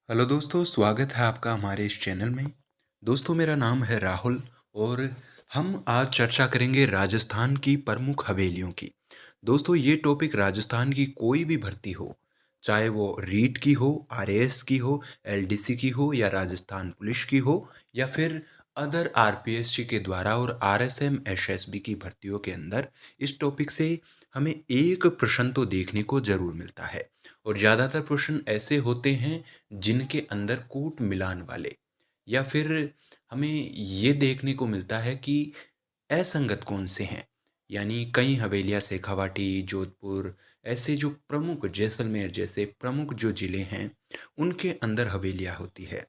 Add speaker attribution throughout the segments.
Speaker 1: Hello दोस्तों, स्वागत है आपका हमारे इस चैनल में। दोस्तों, मेरा नाम है राहुल और हम आज चर्चा करेंगे राजस्थान की प्रमुख हवेलियों की। दोस्तों, ये टॉपिक राजस्थान की कोई भी भर्ती हो, चाहे वो रीट की हो, आरएएस की हो, एलडीसी की हो या राजस्थान पुलिस की हो या फिर अदर आरपीएससी के द्वारा और आरएसएम एसएसबी की भर्तियों के अंदर इस टॉपिक से हमें एक प्रश्न तो देखने को ज़रूर मिलता है। और ज़्यादातर प्रश्न ऐसे होते हैं जिनके अंदर कूट मिलान वाले या फिर हमें ये देखने को मिलता है कि असंगत कौन से हैं। यानी कई हवेलियाँ शेखावाटी, जोधपुर, ऐसे जो प्रमुख जैसलमेर जैसे प्रमुख जो ज़िले हैं, उनके अंदर हवेलियाँ होती है।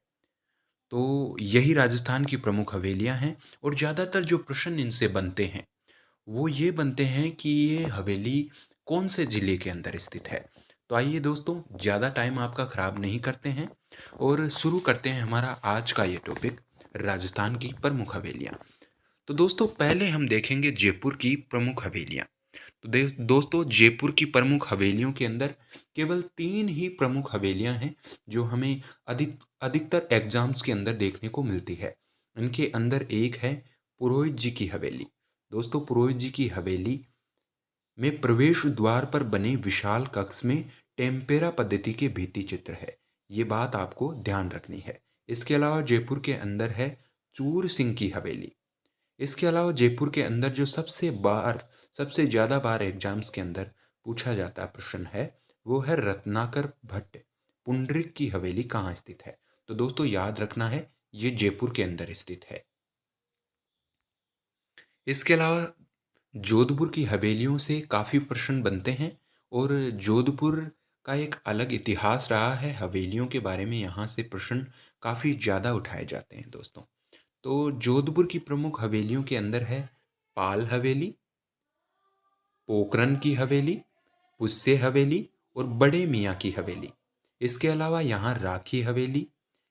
Speaker 1: तो यही राजस्थान की प्रमुख हवेलियाँ हैं और ज़्यादातर जो प्रश्न इनसे बनते हैं वो ये बनते हैं कि ये हवेली कौन से ज़िले के अंदर स्थित है। तो आइए दोस्तों, ज़्यादा टाइम आपका ख़राब नहीं करते हैं और शुरू करते हैं हमारा आज का ये टॉपिक, राजस्थान की प्रमुख हवेलियाँ। तो दोस्तों, पहले हम देखेंगे जयपुर की प्रमुख हवेलियाँ। तो दोस्तों, जयपुर की प्रमुख हवेलियों के अंदर केवल 3 ही प्रमुख हवेलियाँ हैं जो हमें अधिकतर एग्ज़ाम्स के अंदर देखने को मिलती है। इनके अंदर एक है पुरोहित जी की हवेली। दोस्तों, पुरोहित जी की हवेली में प्रवेश द्वार पर बने विशाल कक्ष में टेम्पेरा पद्धति के भित्ति चित्र है। ये बात आपको ध्यान रखनी है। इसके अलावा जयपुर के अंदर है चूर सिंह की हवेली। इसके अलावा जयपुर के अंदर जो सबसे ज़्यादा बार एग्जाम्स के अंदर पूछा जाता प्रश्न है, वो है रत्नाकर भट्ट पुंडरीक की हवेली कहाँ स्थित है। तो दोस्तों, याद रखना है, ये जयपुर के अंदर स्थित है। इसके अलावा जोधपुर की हवेलियों से काफ़ी प्रश्न बनते हैं और जोधपुर का एक अलग इतिहास रहा है। हवेलियों के बारे में यहाँ से प्रश्न काफ़ी ज़्यादा उठाए जाते हैं दोस्तों। तो जोधपुर की प्रमुख हवेलियों के अंदर है पाल हवेली, पोकरन की हवेली, पुस्से हवेली और बड़े मियाँ की हवेली। इसके अलावा यहाँ राखी हवेली,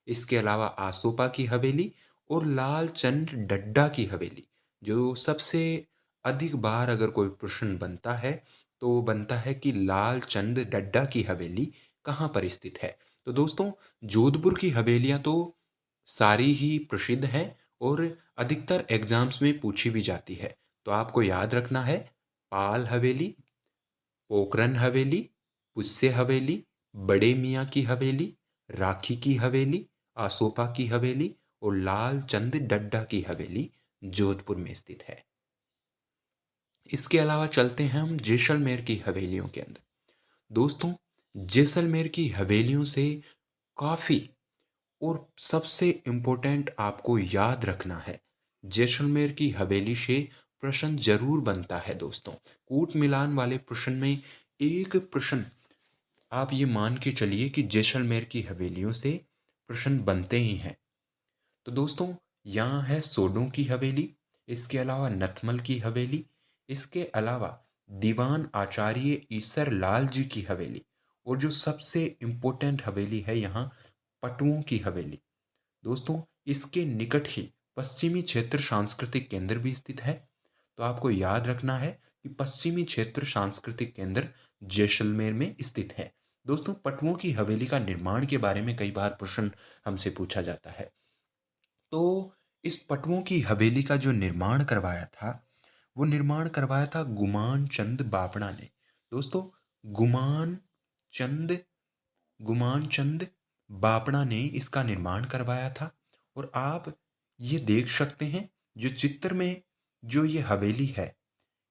Speaker 1: इसके अलावा आसोपा की हवेली और लालचंद डड्डा की हवेली। जो सबसे अधिक बार अगर कोई प्रश्न बनता है तो वो बनता है कि लालचंद डड्डा की हवेली कहाँ पर स्थित है। तो दोस्तों, जोधपुर की हवेलियाँ तो सारी ही प्रसिद्ध हैं और अधिकतर एग्जाम्स में पूछी भी जाती है। तो आपको याद रखना है, पाल हवेली, पोखरन हवेली, पुस्से हवेली, बड़े मियाँ की हवेली, राखी की हवेली, आसोपा की हवेली और लालचंद डड्डा की हवेली जोधपुर में स्थित है। इसके अलावा चलते हैं हम जैसलमेर की हवेलियों के अंदर। दोस्तों, जैसलमेर की हवेलियों से काफ़ी और सबसे इम्पोर्टेंट आपको याद रखना है, जैसलमेर की हवेली से प्रश्न जरूर बनता है दोस्तों। कूट मिलान वाले प्रश्न में एक प्रश्न आप ये मान के चलिए कि जैसलमेर की हवेलियों से प्रश्न बनते ही हैं। तो दोस्तों, यहाँ है सोडों की हवेली, इसके अलावा नथमल की हवेली, इसके अलावा दीवान आचार्य ईसर लाल जी की हवेली और जो सबसे इम्पोर्टेंट हवेली है यहाँ, पटुओं की हवेली। दोस्तों, इसके निकट ही पश्चिमी क्षेत्र सांस्कृतिक केंद्र भी स्थित है। तो आपको याद रखना है कि पश्चिमी क्षेत्र सांस्कृतिक केंद्र जैसलमेर में स्थित है। दोस्तों, पटुओं की हवेली का निर्माण के बारे में कई बार प्रश्न हमसे पूछा जाता है। तो इस पटुओं की हवेली का जो निर्माण करवाया था, वो निर्माण करवाया था गुमान चंद बापड़ा ने। दोस्तों, गुमान चंद गुमान चंद बापड़ा ने इसका निर्माण करवाया था। और आप ये देख सकते हैं, जो चित्र में जो ये हवेली है,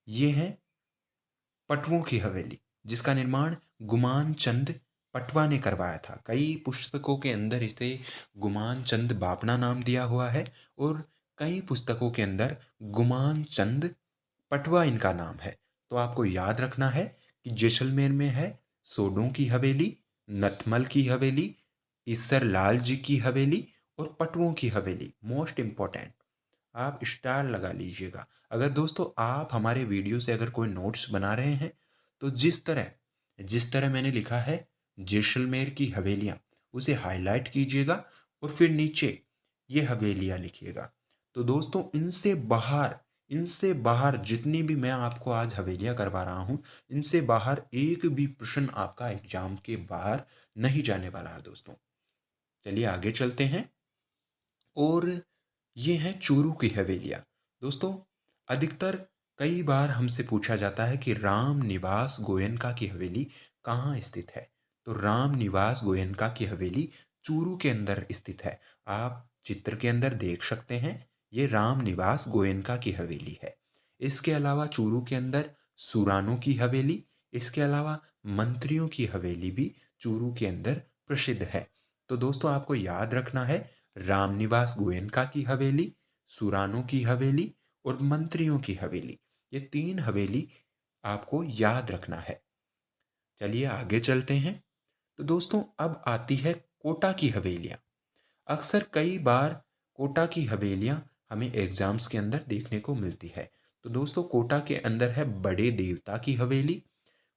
Speaker 1: ये है पटवों की हवेली, जिसका निर्माण गुमान चंद पटवा ने करवाया था। कई पुस्तकों के अंदर इसे गुमान चंद बापना नाम दिया हुआ है और कई पुस्तकों के अंदर गुमान चंद पटवा इनका नाम है। तो आपको याद रखना है कि जैसलमेर में है सोडों की हवेली, नथमल की हवेली, ईसर लाल जी की हवेली और पटुओं की हवेली। मोस्ट इम्पोर्टेंट, आप स्टार लगा लीजिएगा। अगर दोस्तों आप हमारे वीडियो से अगर कोई नोट्स बना रहे हैं, तो जिस तरह मैंने लिखा है जैसलमेर की हवेलियाँ, उसे हाईलाइट कीजिएगा और फिर नीचे ये हवेलियाँ लिखिएगा। तो दोस्तों, इनसे बाहर जितनी भी मैं आपको आज हवेलियाँ करवा रहा हूँ, इनसे बाहर एक भी प्रश्न आपका एग्जाम के बाहर नहीं जाने वाला है दोस्तों। चलिए आगे चलते हैं। और ये हैं चूरू की हवेलियाँ। दोस्तों, अधिकतर कई बार हमसे पूछा जाता है कि राम निवास गोयनका की हवेली कहाँ स्थित है। तो राम निवास गोयनका की हवेली चूरू के अंदर स्थित है। आप चित्र के अंदर देख सकते हैं, ये राम निवास गोयनका की हवेली है। इसके अलावा चूरू के अंदर सुरानों की हवेली, इसके अलावा मंत्रियों की हवेली भी चूरू के अंदर प्रसिद्ध है। तो दोस्तों, आपको याद रखना है, रामनिवास गोयनका की हवेली, सुरानों की हवेली और मंत्रियों की हवेली, ये तीन हवेली आपको याद रखना है। चलिए आगे चलते हैं। तो दोस्तों, अब आती है कोटा की हवेलियाँ। अक्सर कई बार कोटा की हवेलियाँ हमें एग्जाम्स के अंदर देखने को मिलती है। तो दोस्तों, कोटा के अंदर है बड़े देवता की हवेली।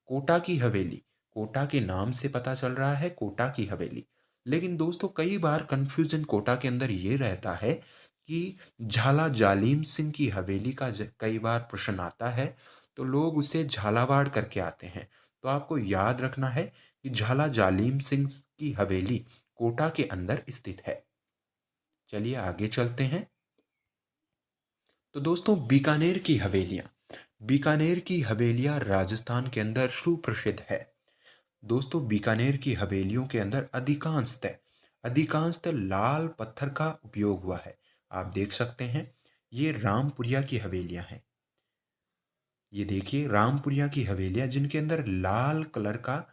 Speaker 1: कोटा की हवेली, कोटा के नाम से पता चल रहा है कोटा की हवेली। लेकिन दोस्तों, कई बार कंफ्यूजन कोटा के अंदर ये रहता है कि झाला जालिम सिंह की हवेली का कई बार प्रश्न आता है, तो लोग उसे झालावाड़ करके आते हैं। तो आपको याद रखना है कि झाला जालिम सिंह की हवेली कोटा के अंदर स्थित है। चलिए आगे चलते हैं। तो दोस्तों, बीकानेर की हवेलियाँ। बीकानेर की हवेलियाँ राजस्थान के अंदर सुप्रसिद्ध है। दोस्तों, बीकानेर की हवेलियों के अंदर अधिकांशतः लाल पत्थर का उपयोग हुआ है। आप देख सकते हैं, ये रामपुरिया की हवेलियां हैं। ये देखिए रामपुरिया की हवेलियां, जिनके अंदर लाल कलर का,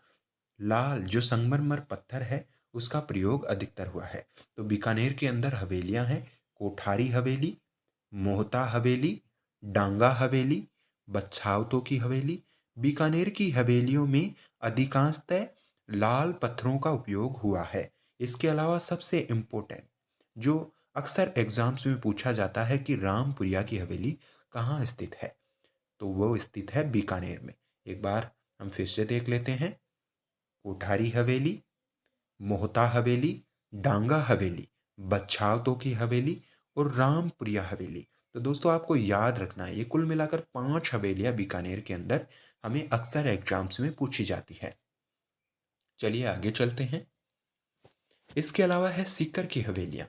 Speaker 1: लाल जो संगमरमर पत्थर है, उसका प्रयोग अधिकतर हुआ है। तो बीकानेर के अंदर हवेलियां हैं, कोठारी हवेली, मोहता हवेली, डांगा हवेली, बच्छावतों की हवेली। बीकानेर की हवेलियों में अधिकांशतः लाल पत्थरों का उपयोग हुआ है। इसके अलावा सबसे इम्पोर्टेंट जो अक्सर एग्जाम्स में पूछा जाता है कि रामपुरिया की हवेली कहाँ स्थित है, तो वो स्थित है बीकानेर में। एक बार हम फिर से देख लेते हैं। कोठारी हवेली, मोहता हवेली, डांगा हवेली, बच्छावतों की हवेली और रामपुरिया हवेली। तो दोस्तों, आपको याद रखना है, ये कुल मिलाकर 5 हवेलियां बीकानेर के अंदर हमें अक्सर एग्जाम्स में पूछी जाती है। चलिए आगे चलते हैं। इसके अलावा है सीकर की हवेलियां।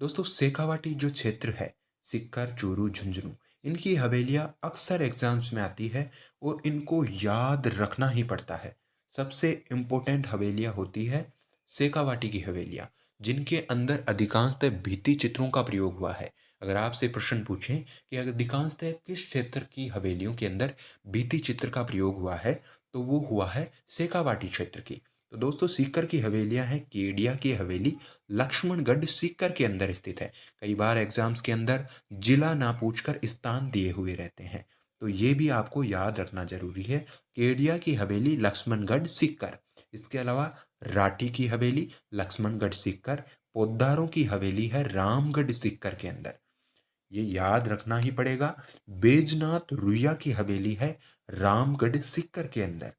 Speaker 1: दोस्तों, शेखावाटी जो क्षेत्र है, सीकर, चूरू, झुंझुनू, इनकी हवेलियां अक्सर एग्जाम्स में आती है और इनको याद रखना ही पड़ता है। सबसे इम्पोर्टेंट हवेलियां होती है शेखावाटी की हवेलियां, जिनके अंदर अधिकांशतः भित्ति चित्रों का प्रयोग हुआ है। अगर आपसे प्रश्न पूछें कि अगर अधिकांशतः किस क्षेत्र की हवेलियों के अंदर भित्ति चित्र का प्रयोग हुआ है, तो वो हुआ है शेखावाटी क्षेत्र की। तो दोस्तों, सीकर की हवेलियां हैं, केडिया की हवेली लक्ष्मणगढ़ सीकर के अंदर स्थित है। कई बार एग्जाम्स के अंदर जिला ना पूछकर स्थान दिए हुए रहते हैं, तो ये भी आपको याद रखना जरूरी है। केडिया की हवेली लक्ष्मणगढ़ सीकर। इसके अलावा राठी की हवेली लक्ष्मणगढ़ सीकर, पोद्दारों की हवेली है रामगढ़ सीकर के अंदर, ये याद रखना ही पड़ेगा। बैजनाथ रुइया की हवेली है रामगढ़ सीकर के अंदर।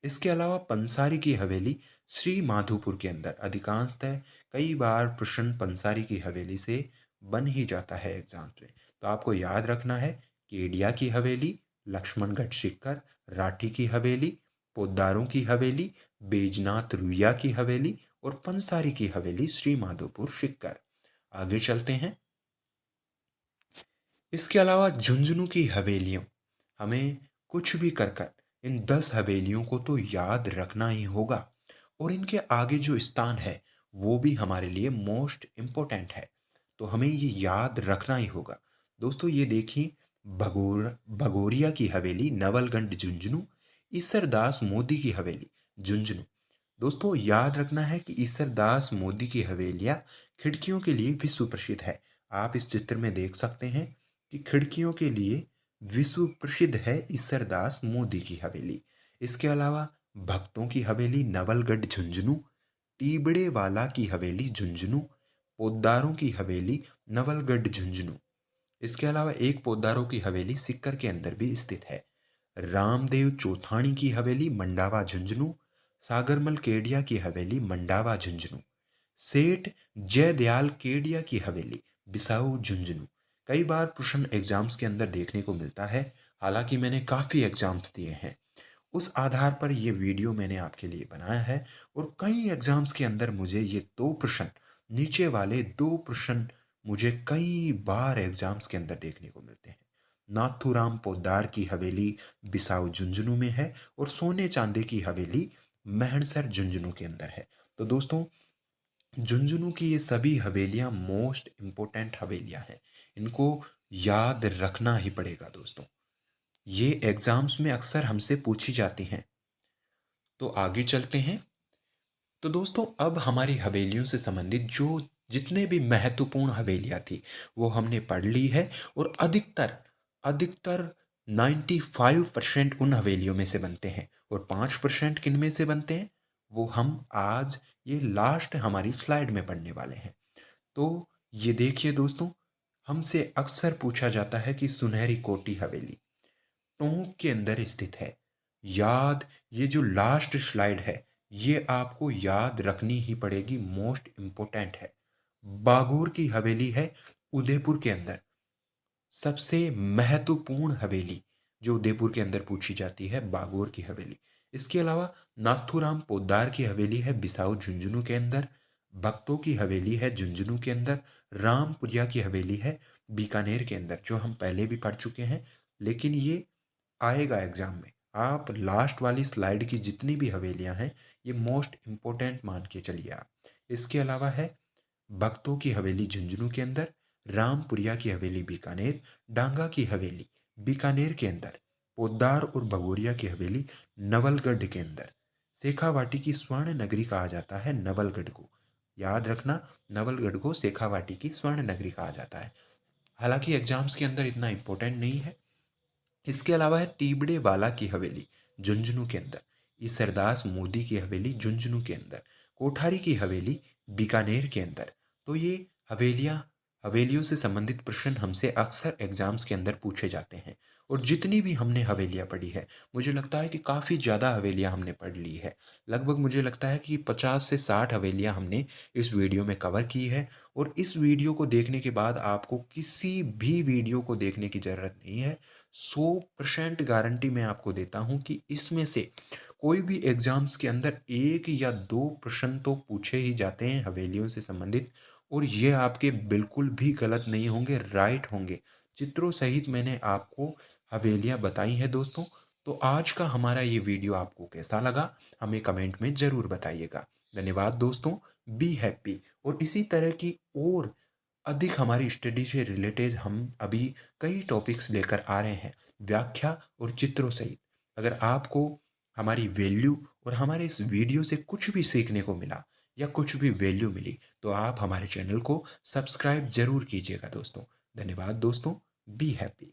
Speaker 1: इसके अलावा पंसारी की हवेली श्री माधोपुर के अंदर। अधिकांशतः कई बार प्रश्न पंसारी की हवेली से बन ही जाता है एग्जाम में। तो आपको याद रखना है, केडिया की हवेली, लक्ष्मणगढ़ सीकर, राठी की हवेली, पोद्दारों की हवेली, बैजनाथ रुइया की हवेली और पंसारी की हवेली श्री माधोपुर सीकर। आगे चलते हैं। इसके अलावा झुंझुनू की हवेलियों, हमें कुछ भी कर कर इन 10 हवेलियों को तो याद रखना ही होगा, और इनके आगे जो स्थान है वो भी हमारे लिए मोस्ट इम्पोर्टेंट है, तो हमें ये याद रखना ही होगा। दोस्तों, ये देखिए, भगोरिया की हवेली नवलगढ़ झुंझुनू, ईसरदास मोदी की हवेली झुंझुनू। दोस्तों, याद रखना है कि ईसरदास मोदी की हवेलियाँ खिड़कियों के लिए विश्व प्रसिद्ध है। आप इस चित्र में देख सकते हैं कि खिड़कियों के लिए विश्व प्रसिद्ध है ईसरदास मोदी की हवेली। इसके अलावा भक्तों की हवेली नवलगढ़ झुंझुनू, टीबड़े वाला की हवेली झुंझुनू, पोद्दारों की हवेली नवलगढ़ झुंझुनू। इसके अलावा एक पोद्दारों की हवेली सिक्कर के अंदर भी स्थित है। रामदेव चौथाणी की हवेली मंडावा झुंझुनू, सागरमल केडिया की हवेली मंडावा झुंझुनू, सेठ जयदयाल केडिया की हवेली बिसाऊ झुंझुनू। कई बार प्रश्न एग्जाम्स के अंदर देखने को मिलता है, हालांकि मैंने काफ़ी एग्जाम्स दिए हैं, उस आधार पर ये वीडियो मैंने आपके लिए बनाया है। और कई एग्जाम्स के अंदर मुझे ये 2 प्रश्न नीचे वाले दो प्रश्न मुझे कई बार एग्जाम्स के अंदर देखने को मिलते हैं। नाथूराम पोद्दार की हवेली बिसाऊ झुंझुनू में है और सोने चांदी की हवेली मेहणसर झुंझुनू के अंदर है। तो दोस्तों, झुंझुनू की ये सभी हवेलियां मोस्ट इम्पोर्टेंट हवेलियां हैं। इनको याद रखना ही पड़ेगा दोस्तों। ये एग्जाम्स में अक्सर हमसे पूछी जाती हैं। तो आगे चलते हैं। तो दोस्तों, अब हमारी हवेलियों से संबंधित जो जितने भी महत्वपूर्ण हवेलियां थी वो हमने पढ़ ली है। और अधिकतर अधिकतर 95% उन हवेलियों में से बनते हैं। और 5% किन में से बनते हैं वो हम आज ये लास्ट हमारी स्लाइड में पढ़ने वाले हैं। तो ये देखिए दोस्तों, हमसे अक्सर पूछा जाता है कि सुनहरी कोटी हवेली टोंक के अंदर स्थित है। याद, ये जो लास्ट स्लाइड है ये आपको याद रखनी ही पड़ेगी, मोस्ट इम्पोर्टेंट है। बागोर की हवेली है उदयपुर के अंदर। सबसे महत्वपूर्ण हवेली जो उदयपुर के अंदर पूछी जाती है, बागोर की हवेली। इसके अलावा नाथूराम पोद्दार की हवेली है बिसाऊ झुंझुनू के अंदर। भक्तों की हवेली है झुंझुनू के अंदर। रामपुरिया की हवेली है बीकानेर के अंदर, जो हम पहले भी पढ़ चुके हैं, लेकिन ये आएगा एग्जाम में। आप लास्ट वाली स्लाइड की जितनी भी हवेलियां हैं ये मोस्ट इम्पोर्टेंट मान के चलिए आप। इसके अलावा है भक्तों की हवेली झुंझुनू के अंदर, रामपुरिया की हवेली बीकानेर, डांगा की हवेली बीकानेर के अंदर, पोद्दार और भगोरिया की हवेली नवलगढ़ के अंदर। शेखावाटी की स्वर्ण नगरी कहा जाता है नवलगढ़ को। याद रखना, नवलगढ़ को शेखावाटी की स्वर्ण नगरी कहा जाता है। हालांकि एग्जाम्स के अंदर इतना इंपॉर्टेंट नहीं है। इसके अलावा है टीबड़े वाला की हवेली झुंझुनू के अंदर, ईसरदास मोदी की हवेली झुंझुनू के अंदर, कोठारी की हवेली बीकानेर के अंदर। तो ये हवेलियां हवेलियों से संबंधित प्रश्न हमसे अक्सर एग्जाम्स के अंदर पूछे जाते हैं। और जितनी भी हमने हवेलियां पढ़ी है, मुझे लगता है कि काफ़ी ज़्यादा हवेलियां हमने पढ़ ली है। लगभग मुझे लगता है कि 50 से 60 हवेलियां हमने इस वीडियो में कवर की है। और इस वीडियो को देखने के बाद आपको किसी भी वीडियो को देखने की ज़रूरत नहीं है। 100% गारंटी मैं आपको देता हूं कि इसमें से कोई भी एग्जाम्स के अंदर एक या दो प्रश्न तो पूछे ही जाते हैं हवेलियों से संबंधित। और ये आपके बिल्कुल भी गलत नहीं होंगे, राइट होंगे। चित्रों सहित मैंने आपको हवेलियां बताई हैं दोस्तों। तो आज का हमारा ये वीडियो आपको कैसा लगा हमें कमेंट में ज़रूर बताइएगा। धन्यवाद दोस्तों। Be happy. और इसी तरह की और अधिक हमारी स्टडी से रिलेटेड हम अभी कई टॉपिक्स लेकर आ रहे हैं, व्याख्या और चित्रों सहित। अगर आपको हमारी वैल्यू और हमारे इस वीडियो से कुछ भी सीखने को मिला या कुछ भी वैल्यू मिली तो आप हमारे चैनल को सब्सक्राइब जरूर कीजिएगा दोस्तों। धन्यवाद दोस्तों। Be happy.